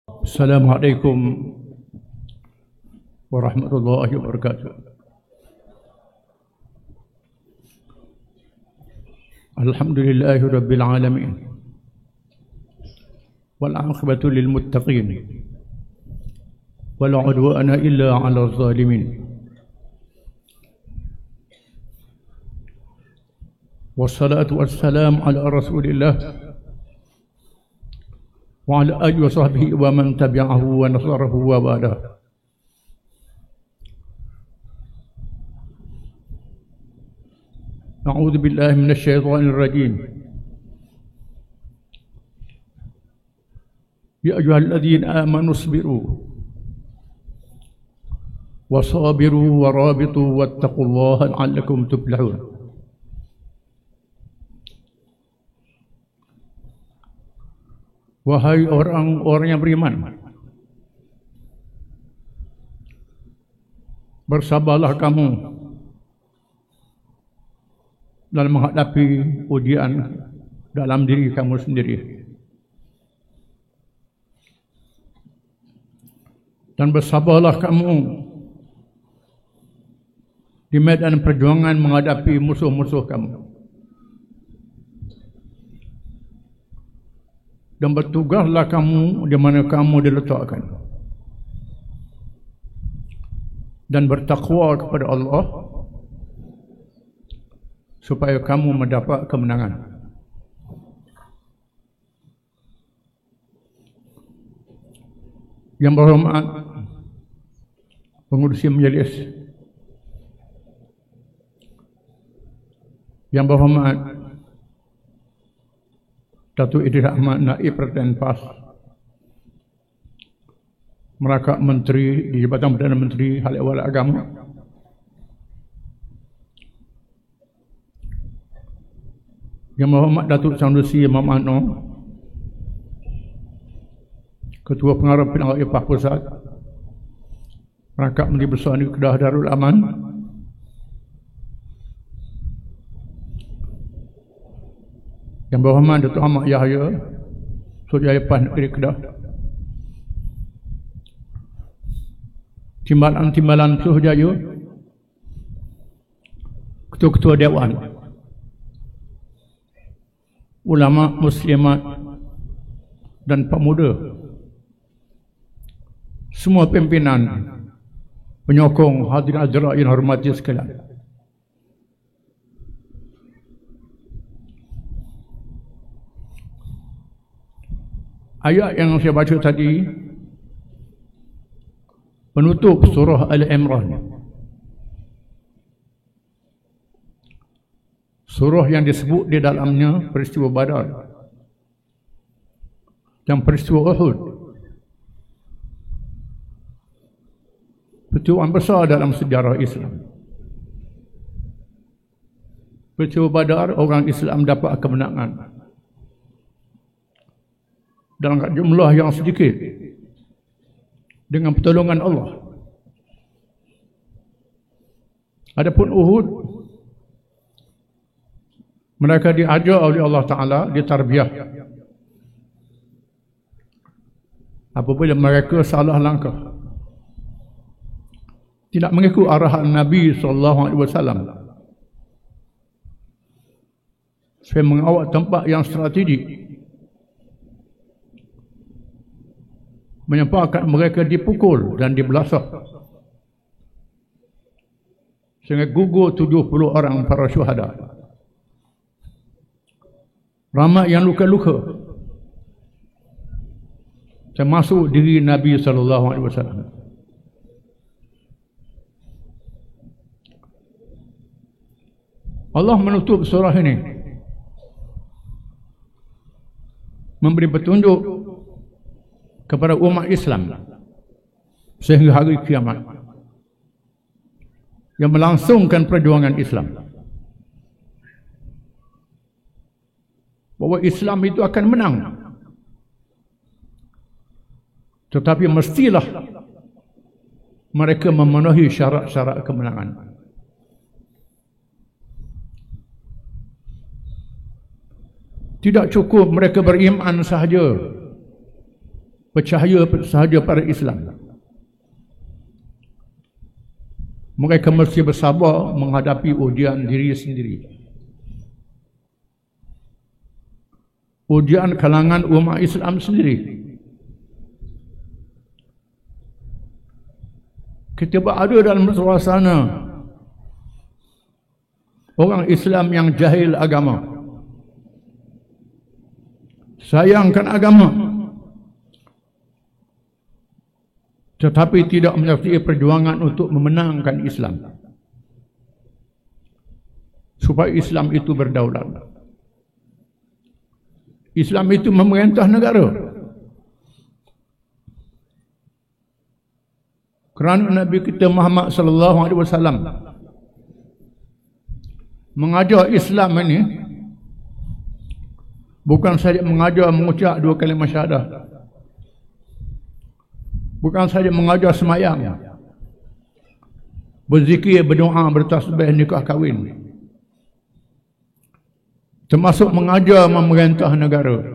Assalamualaikum warahmatullahi wabarakatuh. Alhamdulillahi rabbil alamin. Wal 'aqibatu lil muttaqin. Wala 'udwana illa 'alal zalimin. Wassalatu wassalamu ala Rasulillah wa ala alihi wa sahbihi wa man tabi'ahu wa nasarahu wa ba'da. A'udzu billahi minasy syaithanir rajim. Ya ayyuhalladzina amanu isbiru wasabiru warabitu wattaqullaha la'allakum tuflihun. Wahai orang-orang yang beriman, bersabarlah kamu dalam menghadapi ujian dalam diri kamu sendiri, dan bersabarlah kamu di medan perjuangan menghadapi musuh-musuh kamu, dan bertugaslah kamu di mana kamu diletakkan, dan bertakwa kepada Allah supaya kamu mendapat kemenangan. Yang berhormat pengurusi majelis, yang berhormat Datuk Idris Ahmad Naib Perdana PAS, Merakak Menteri di Jabatan Perdana Menteri Hal Ehwal Agama, Yang Berhormat Datuk Sanusi Imam Anor, Ketua Pengarah Pilihan IPAH Pusat, Merakak Menteri Besar Negeri Kedah Darul Aman, Yang Berhormat Datuk Ahmad Yahya, Sudjaya IPAH Negeri Kedah, Timbalan-timbalan Suruhjaya, Ketua-ketua Dewan, ulama muslimat dan pemuda, semua pimpinan, penyokong, hadirin hadirat yang hormati sekalian. Ayat yang saya baca tadi penutup surah Al-Imran, surah yang disebut di dalamnya peristiwa Badar dan peristiwa Uhud, peristiwa besar dalam sejarah Islam. Peristiwa Badar, orang Islam dapat kemenangan dalam jumlah yang sedikit dengan pertolongan Allah. Adapun Uhud, mereka diajar oleh Allah Ta'ala, ditarbiyah. Apabila mereka salah langkah, tidak mengikut arahan Nabi SAW, saya mengawal tempat yang strategik, menyebabkan mereka dipukul dan dibelasah sehingga gugur 70 orang para syuhada. Ramai yang luka-luka, termasuk diri Nabi SAW. Allah menutup surah ini memberi petunjuk kepada umat Islam sehingga hari kiamat, yang melangsungkan perjuangan Islam, bahwa Islam itu akan menang, tetapi mestilah mereka memenuhi syarat-syarat kemenangan. Tidak cukup mereka beriman sahaja, percaya sahaja pada Islam. Mereka mesti bersabar menghadapi ujian diri sendiri. Ujian kalangan umat Islam sendiri. Kita berada dalam suasana orang Islam yang jahil agama, sayangkan agama, tetapi tidak menyertai perjuangan untuk memenangkan Islam, supaya Islam itu berdaulat. Islam itu memerintah negara. Kerana Nabi kita Muhammad sallallahu alaihi wasallam mengajar Islam ini bukan saja mengajar mengucap 2 kalimah syahadah, bukan saja mengajar semayang, berzikir, berdoa, bertasbih, nikah kahwin, termasuk mengajar memerintah negara.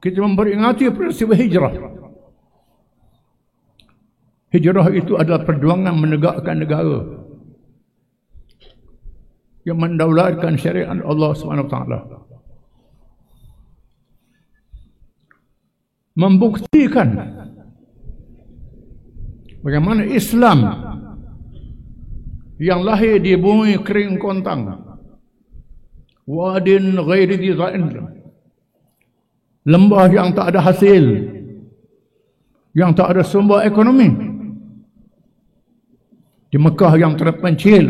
Kita memperingati peristiwa hijrah. Hijrah itu adalah perjuangan menegakkan negara yang mendaulatkan syariat Allah SWT. Membuktikan bagaimana Islam yang lahir di bumi kering kontang, wadin ghairi dhi za'in, lembah yang tak ada hasil, yang tak ada sumber ekonomi, di Mekah yang terpencil,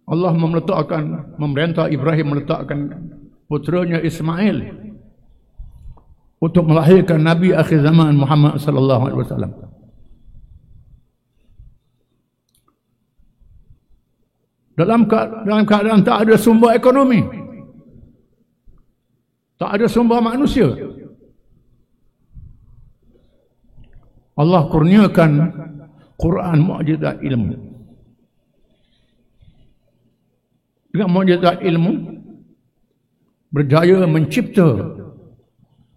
Allah memerintah Ibrahim meletakkan putranya Ismail untuk melahirkan Nabi akhir zaman Muhammad sallallahu alaihi wasallam. Dalam keadaan tak ada sumber ekonomi, tak ada sumber manusia, Allah kurniakan Quran mukjizat ilmu. Dengan mukjizat ilmu berjaya mencipta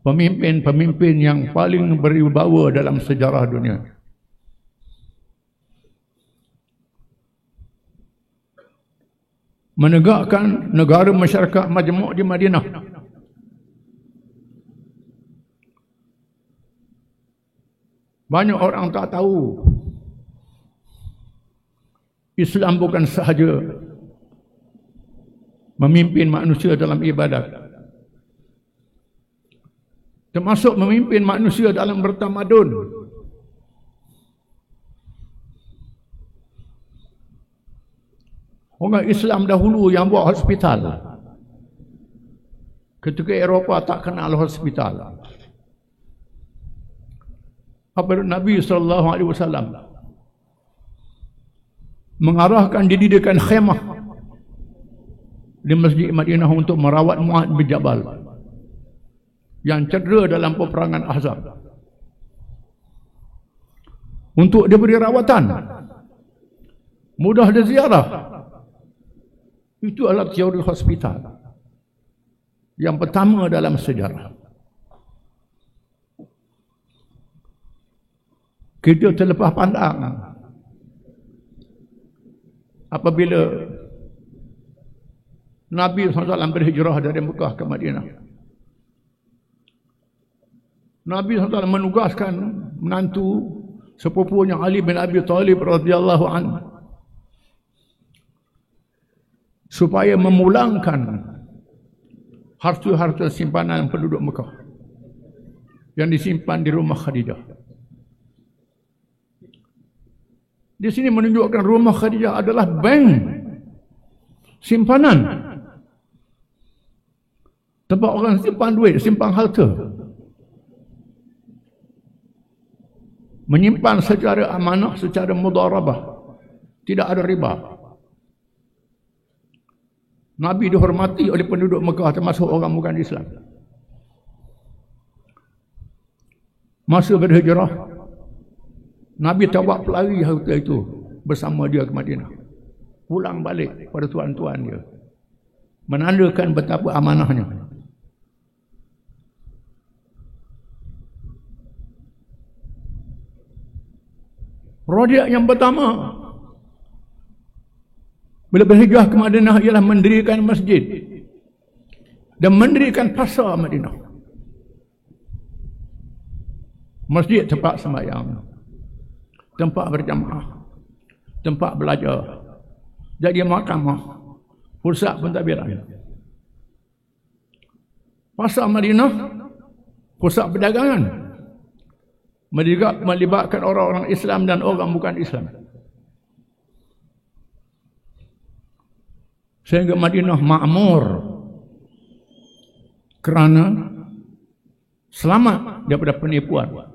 pemimpin-pemimpin yang paling berwibawa dalam sejarah dunia. Menegakkan negara masyarakat majmuk di Madinah. Banyak orang tak tahu Islam bukan sahaja memimpin manusia dalam ibadat, termasuk memimpin manusia dalam bertamadun. Orang Islam dahulu yang buat hospital, ketika Eropah tak kenal hospital. Apabila Nabi SAW mengarahkan didikan khemah di Masjid Madinah untuk merawat Mu'adz bin Jabal yang cedera dalam peperangan Ahzab, untuk diberi rawatan, mudah diziarah. Itu adalah teori hospital yang pertama dalam sejarah. Kita terlepas pandang apabila Nabi SAW berhijrah dari Mekah ke Madinah. Nabi SAW menugaskan menantu sepupunya Ali bin Abi Thalib radhiyallahu anhu supaya memulangkan harta-harta simpanan penduduk Mekah yang disimpan di rumah Khadijah. Di sini menunjukkan rumah Khadijah adalah bank simpanan, tempat orang simpan duit, simpan harta, menyimpan secara amanah, secara mudharabah, tidak ada riba. Nabi dihormati oleh penduduk Mekah, termasuk orang bukan Islam. Masa berhijrah, Nabi tawak pelari harta itu bersama dia ke Madinah. Pulang balik pada tuan-tuan dia. menandakan betapa amanahnya. Projek yang pertama bila berhijrah ke Madinah ialah mendirikan masjid dan mendirikan pasar Madinah. Masjid tempat sembahyang, tempat berjamaah, tempat belajar, jadi mahkamah, pusat pentadbiran. Pasar Madinah pusat perdagangan, melibatkan orang-orang Islam dan orang bukan Islam. Sehingga Madinah makmur kerana selamat daripada penipuan.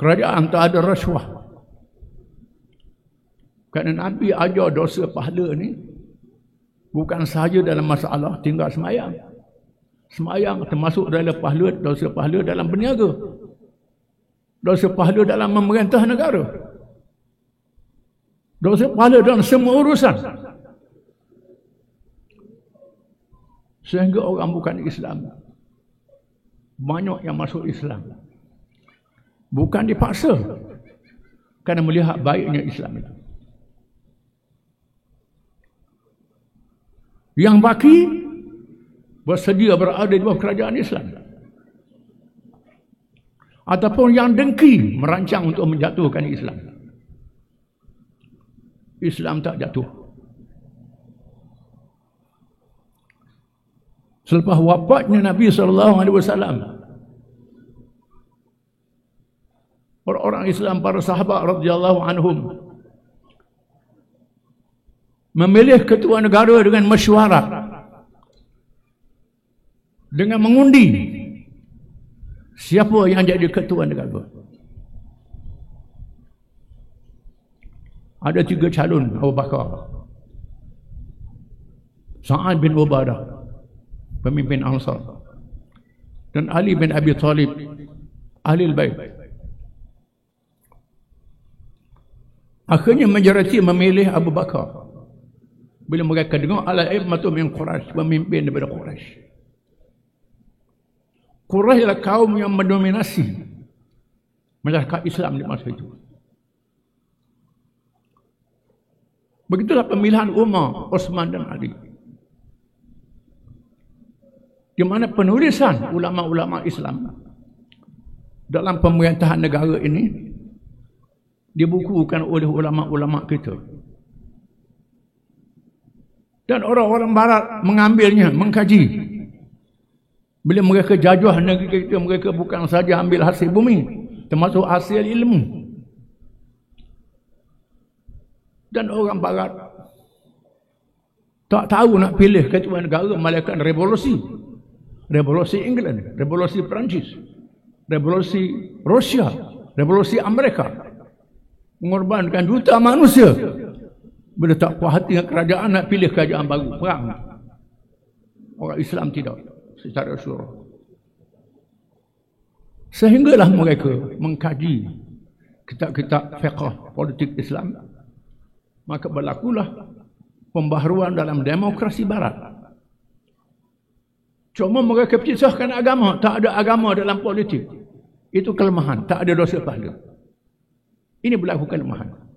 Kerajaan tak ada rasuah. Kerana Nabi ajar dosa pahala ni bukan sahaja dalam masalah tinggal semayang. Semayang termasuk dalam pahala, dosa pahala dalam berniaga. Dosa pahala dalam memerintah negara. Dosa pahala dalam semua urusan. Sehingga orang bukan Islam banyak yang masuk Islam bukan dipaksa, kerana melihat baiknya Islam itu. Yang baki bersedia berada di bawah kerajaan Islam, ataupun yang dengki merancang untuk menjatuhkan Islam. Islam tak jatuh. Selepas wafatnya Nabi SAW, orang-orang Islam, para sahabat radhiyallahu anhum, memilih ketua negara dengan mesyuarat, dengan mengundi siapa yang jadi ketua negara. Ada 3 calon: Abu Bakar, Sa'ad bin Ubadah, pemimpin Ansar, dan Ali bin Abi Talib, Ahlul Bait. Akhirnya majoriti memilih Abu Bakar bila mereka dengar al-a'immatu min Quraisy, pemimpin daripada Quraisy. Quraisy adalah kaum yang mendominasi masyarakat Islam di masa itu. Begitulah pemilihan Umar, Uthman dan Ali, di mana penulisan ulama-ulama Islam dalam pemerintahan negara ini dibukukan oleh ulama-ulama kita. Dan orang-orang barat mengambilnya, mengkaji. Bila mereka jajah negeri kita, mereka bukan saja ambil hasil bumi, termasuk hasil ilmu. Dan orang barat tak tahu nak pilih ketua negara, melainkan revolusi. Revolusi England, revolusi Perancis, revolusi Rusia, revolusi Amerika, mengorbankan juta manusia. Bila tak puas hati dengan kerajaan, nak pilih kerajaan baru, perang. Orang Islam tidak, secara syurah. Sehinggalah mereka mengkaji kitab-kitab fiqh politik Islam, maka berlakulah pembaharuan dalam demokrasi barat. Cuma mereka pisahkan agama. Tak ada agama dalam politik. Itu kelemahan. Tak ada dosa pahala. Ini berlaku kelemahan.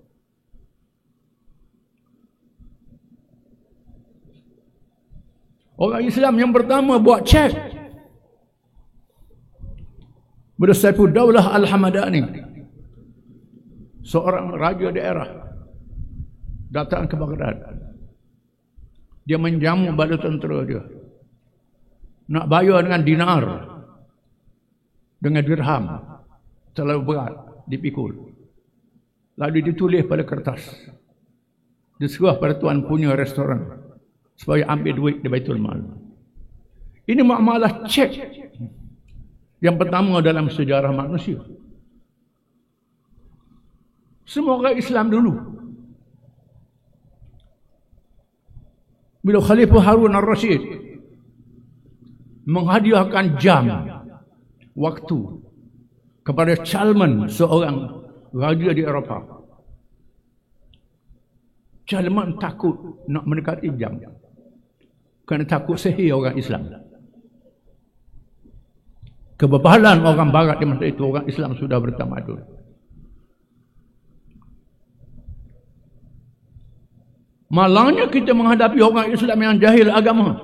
Orang Islam yang pertama buat cek pada Saifudaulah Al-Hamadani, seorang raja daerah, datang ke Baghdad. Dia menjamu bala tentera dia. Nak bayar dengan dinar, dengan dirham, terlalu berat, dipikul. Lalu ditulis pada kertas, disuruh pada tuan punya restoran supaya ambil duit di Baitul Mal. Ini muamalah cek yang pertama dalam sejarah manusia. Semua orang Islam dulu, bila Khalifah Harun al-Rashid menghadiahkan jam waktu kepada Salman, seorang raja di Eropah. Salman takut nak mendekati jam. kerana takut sihir orang Islam. Kebebalan orang barat di masa itu, orang Islam sudah bertamadun. Malangnya kita menghadapi orang Islam yang jahil agama.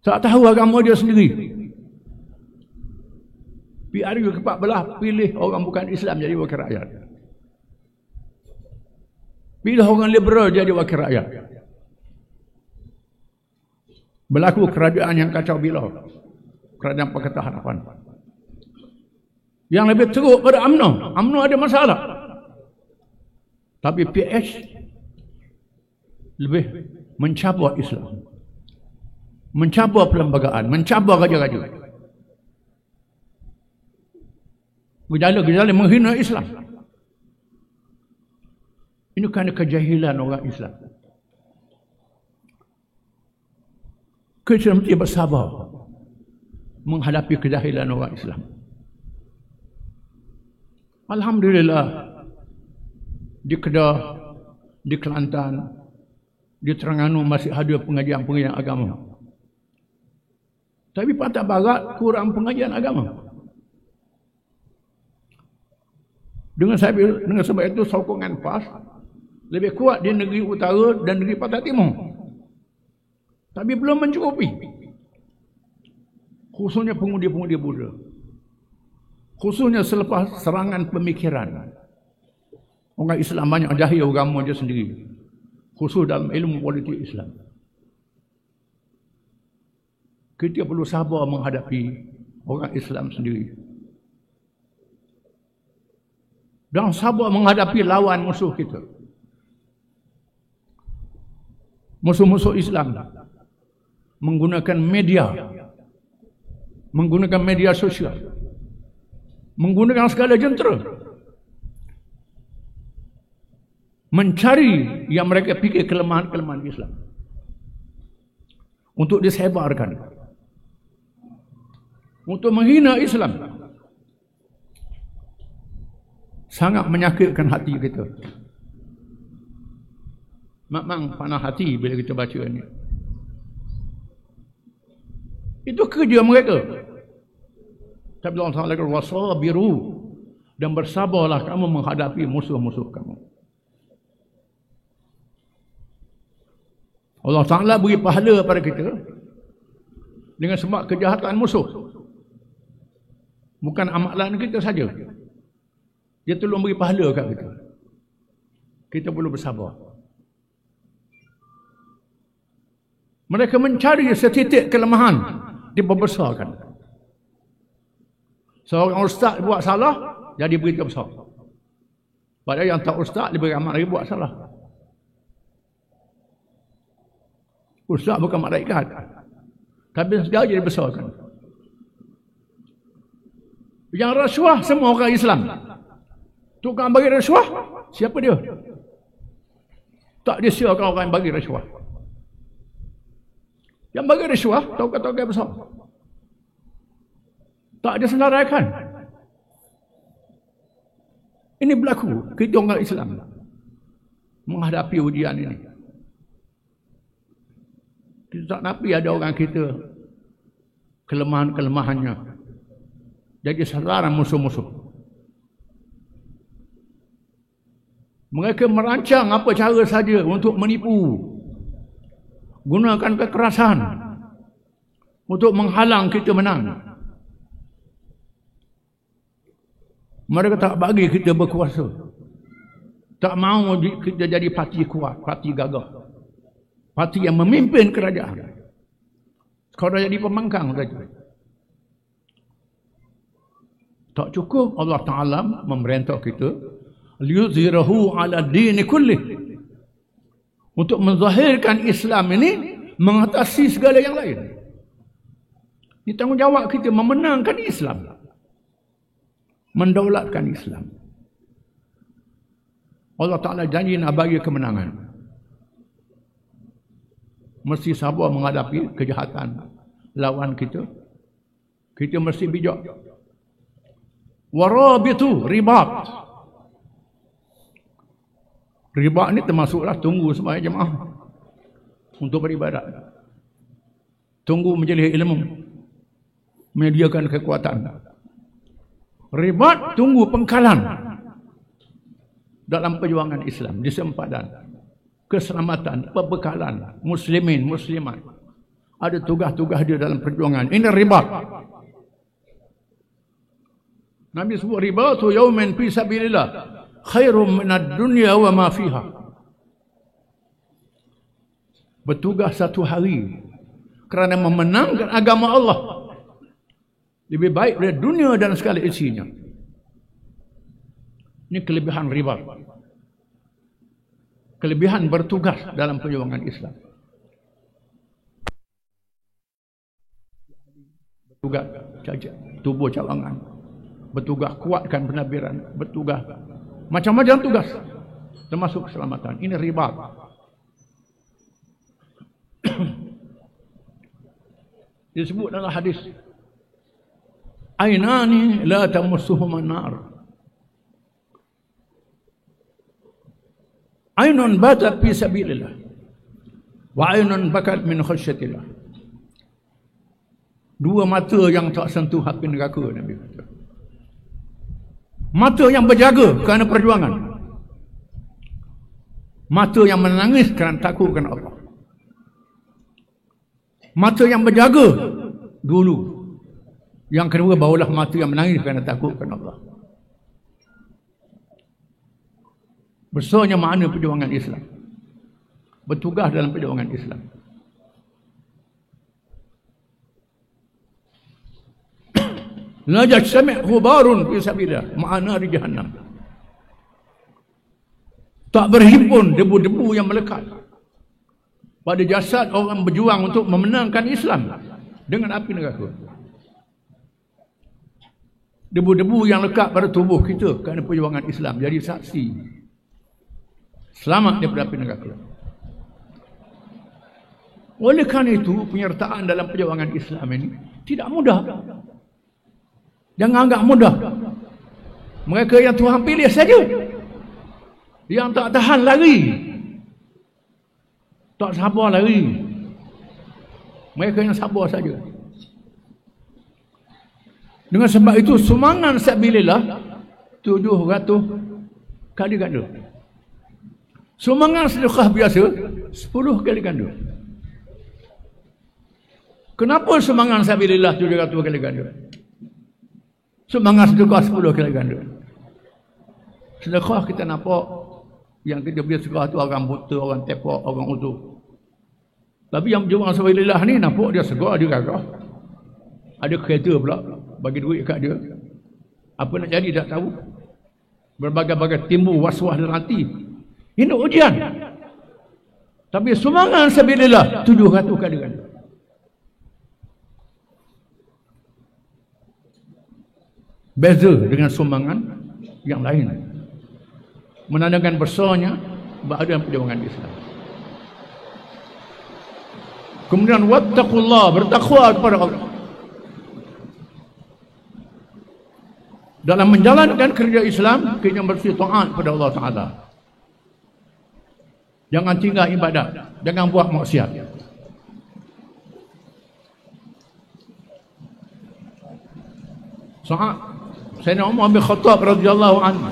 Tak tahu agama dia sendiri. PRU ke-14 pilih orang bukan Islam jadi wakil rakyat. Pilih orang liberal jadi wakil rakyat. Berlaku kerajaan yang kacau bilau. Kerajaan Pakatan Harapan. Yang lebih teruk pada UMNO. UMNO ada masalah. Tapi PH lebih mencabar Islam. Mencabar perlembagaan. Mencabar raja-raja. Gejala-gejala menghina Islam. Ini kerana kejahilan orang Islam. Kita mesti bersabar menghadapi kejahilan orang Islam. Alhamdulillah, di Kedah, di Kelantan, di Terengganu masih ada pengajian-pengajian agama. Tapi Pantai Barat kurang pengajian agama. Dengan sebab itu sokongan PAS lebih kuat di negeri utara dan negeri Pantai Timur. Tapi belum mencukupi. Khususnya pengundi-pengundi Buddha. Khususnya selepas serangan pemikiran. Orang Islam banyak jahil agama dia sendiri. Khusus dalam ilmu politik Islam. Kita perlu sabar menghadapi orang Islam sendiri. Dan sabar menghadapi lawan musuh kita. Musuh-musuh Islam menggunakan media sosial, menggunakan segala jentera, mencari yang mereka fikir kelemahan-kelemahan Islam untuk disebarkan, untuk menghina Islam. Sangat menyakitkan hati kita. Memang panah hati bila kita baca ini. Itu kerja mereka. Tapi Allah Ta'ala kata, wasabiru, dan bersabarlah kamu menghadapi musuh-musuh kamu. Allah Ta'ala beri pahala pada kita dengan sebab kejahatan musuh. Bukan amalan kita saja. Dia tolong beri pahala kat kita. Kita perlu bersabar. Mereka mencari setitik kelemahan, diperbesarkan. Seorang ustaz buat salah, jadi berita besar. Padahal yang tak ustaz, lebih ramai lagi buat salah. Ustaz bukan malaikat. Tapi segala jadi besarkan. Yang rasuah semua orang Islam. Tukang bagi rasuah, siapa dia? Tak disiarkan orang yang bagi rasuah. Yang bagi rasuah, tokoh-tokoh besar. Tak ada senaraikan. Ini berlaku. Kita orang Islam menghadapi ujian ini. Kita tak napi ada orang kita kelemahan-kelemahannya jadi sasaran musuh-musuh. Mereka merancang apa cara saja untuk menipu, gunakan kekerasan untuk menghalang kita menang. Mereka tak bagi kita berkuasa. Tak mahu kita jadi parti kuat, parti gagah. Parti yang memimpin kerajaan. Sekarang jadi pembangkang saja. Tak cukup Allah Ta'ala memerintah kita liyuzhirahu ala dini kullih, untuk menzahirkan Islam ini mengatasi segala yang lain. Ini tanggungjawab kita memenangkan Islam, mendaulatkan Islam. Allah Ta'ala janji nak bagi kemenangan. Mesti sabar menghadapi kejahatan lawan kita. Kita mesti bijak. Warabitu ribat. Ribat ni termasuklah tunggu sembahyang jemaah. untuk beribadat. Tunggu majlis ilmu, menyediakan kekuatan. Ribat tunggu pengkalan dalam perjuangan Islam di sempadan, keselamatan, pembekalan muslimin, muslimat. Ada tugas-tugas dia dalam perjuangan. Ini ribat. Nabi sebut ribatu yaumin fi sabilillah khairum minad dunya wa ma fiha. Bertugas satu hari kerana memenangkan agama Allah lebih baik dari dunia dan segala isinya. Ini kelebihan ribat. Kelebihan bertugas dalam perjuangan Islam. Bertugas tubuh cawangan, bertugas kuatkan penabiran, bertugas macam-macam tugas termasuk keselamatan. Ini ribat. Disebut dalam hadis, ainani la tamassuhuma an-nar, ainun batat fi sabilillah wa ainun bakat min khasyatillah. Dua mata yang tak sentuh api neraka, Nabi kata. Mata yang berjaga kerana perjuangan, mata yang menangis kerana takut kerana Allah. Mata yang berjaga dulu, yang kedua barulah mata yang menangis kerana takut kerana Allah. Besarnya makna perjuangan Islam, bertugas dalam perjuangan Islam. La yajtami' ghubarun fi sabilillah ma'a nari jahannam. Tak berhimpun debu-debu yang melekat pada jasad orang berjuang untuk memenangkan Islam dengan api neraka. Debu-debu yang lekat pada tubuh kita kerana perjuangan Islam jadi saksi selamat daripada api neraka. Oleh kerana itu, penyertaan dalam perjuangan Islam ini tidak mudah. Jangan anggap mudah. Mereka yang Tuhan pilih saja, yang tak tahan lari, tak sabar lari. Mereka yang sabar saja. Dengan sebab itu sumbangan sabilillah 700 kali ganda. Sumbangan sedekah biasa 10 kali ganda. Kenapa sumbangan sabilillah 700 kali ganda? Sumbangan sedekah 10 kali ganda. Sedekah kita nampak yang kita beri sedekah tu orang buta, orang tepak, orang utuh. Tapi yang berjuang sabilillah ni nampak dia segar, dia gagah. Ada kereta pula bagi duit kat dia. Apa nak jadi tak tahu. Berbagai-bagai timbul was-was dalam hati. Ini ujian. Tapi sumbangan sabilillah 700 kali ganda. Beza dengan sumbangan yang lain, menandakan besarnya bahagian perjuangan Islam. Kemudian wattaqullah, bertakwa kepada Allah dalam menjalankan kerja Islam. Kita bersih taat kepada Allah Ta'ala. Jangan tinggal ibadat, jangan buat maksiat. Sayyidina Umar bin Khattab radhiyallahu anhu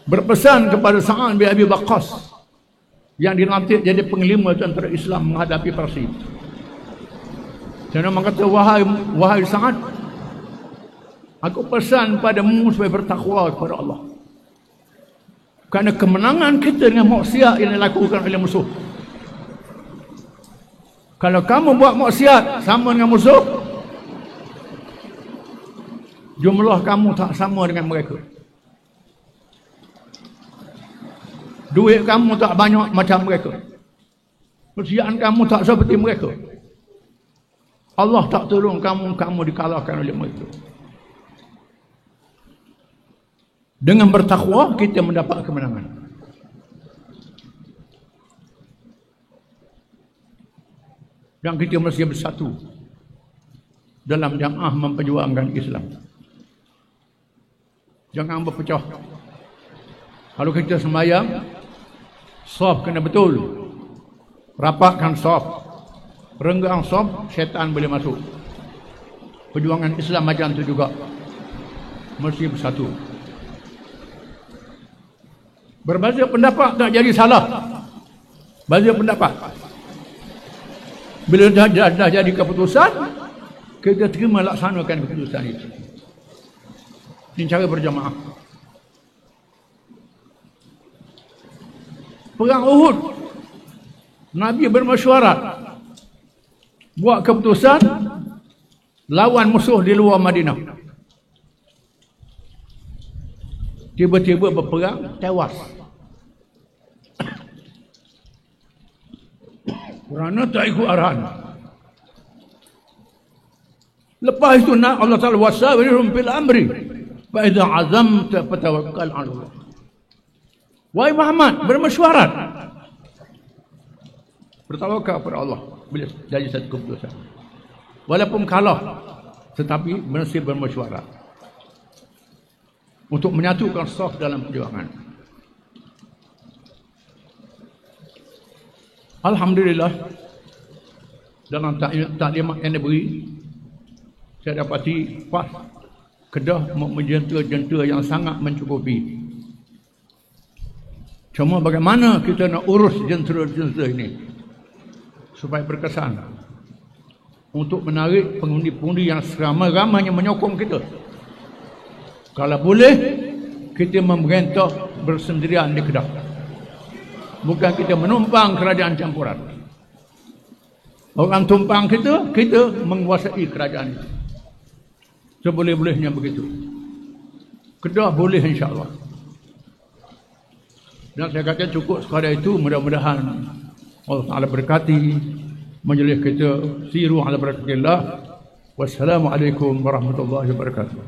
berpesan kepada Sa'ad bin Abi Waqqas yang dilantik jadi penglima tentera Islam menghadapi Parsi. Sayyidina Umar kata, wahai Sa'ad, aku pesan padamu supaya bertakwa kepada Allah, kerana kemenangan kita dengan maksiat yang dilakukan oleh musuh. Kalau kamu buat maksiat sama dengan musuh, jumlah kamu tak sama dengan mereka. Duit kamu tak banyak macam mereka. Kesihatan kamu tak seperti mereka. Allah tak tolong kamu, kamu dikalahkan oleh mereka. Dengan bertakwa kita mendapat kemenangan. Dan kita mesti bersatu dalam jamaah memperjuangkan Islam. Jangan berpecah. Kalau kita sembahyang, saf kena betul. rapatkan saf, renggang saf, syaitan boleh masuk. Perjuangan Islam macam tu juga, mesti bersatu. Berbeza pendapat tak jadi salah. Beza pendapat, bila dah jadi keputusan, kita terima laksanakan keputusan itu. Ini cara berjamaah. Perang Uhud, Nabi bermesyuarat, buat keputusan lawan musuh di luar Madinah. Tiba-tiba berperang, tewas. Kerana tak ikut arahan. Lepas itu Allah Ta'ala wasawirhum fil amri fa idza azamta fatawakkal 'ala Allah. Wahai Muhammad, bermesyuarat, bertawakal kepada Allah bila jadi satu keputusan. Walaupun kalah, tetapi mesti bermesyuarat untuk menyatukan saf dalam perjuangan. Alhamdulillah, dalam taklimat yang diberi, saya dapati PAS Kedah menjenta-jenta yang sangat mencukupi. Cuma bagaimana kita nak urus jentera-jentera ini supaya berkesan untuk menarik pengundi-pengundi yang seramai-ramainya menyokong kita. Kalau boleh, kita memerintah bersendirian di Kedah, bukan kita menumpang kerajaan campuran. Orang tumpang kita, kita menguasai kerajaan itu. Seboleh-bolehnya begitu. Kedah boleh, insya-Allah. Dan saya kata cukup sekadar itu. Mudah-mudahan Allah Ta'ala berkati majlis kita. Siru ala barakatillah. Wassalamualaikum warahmatullahi wabarakatuh.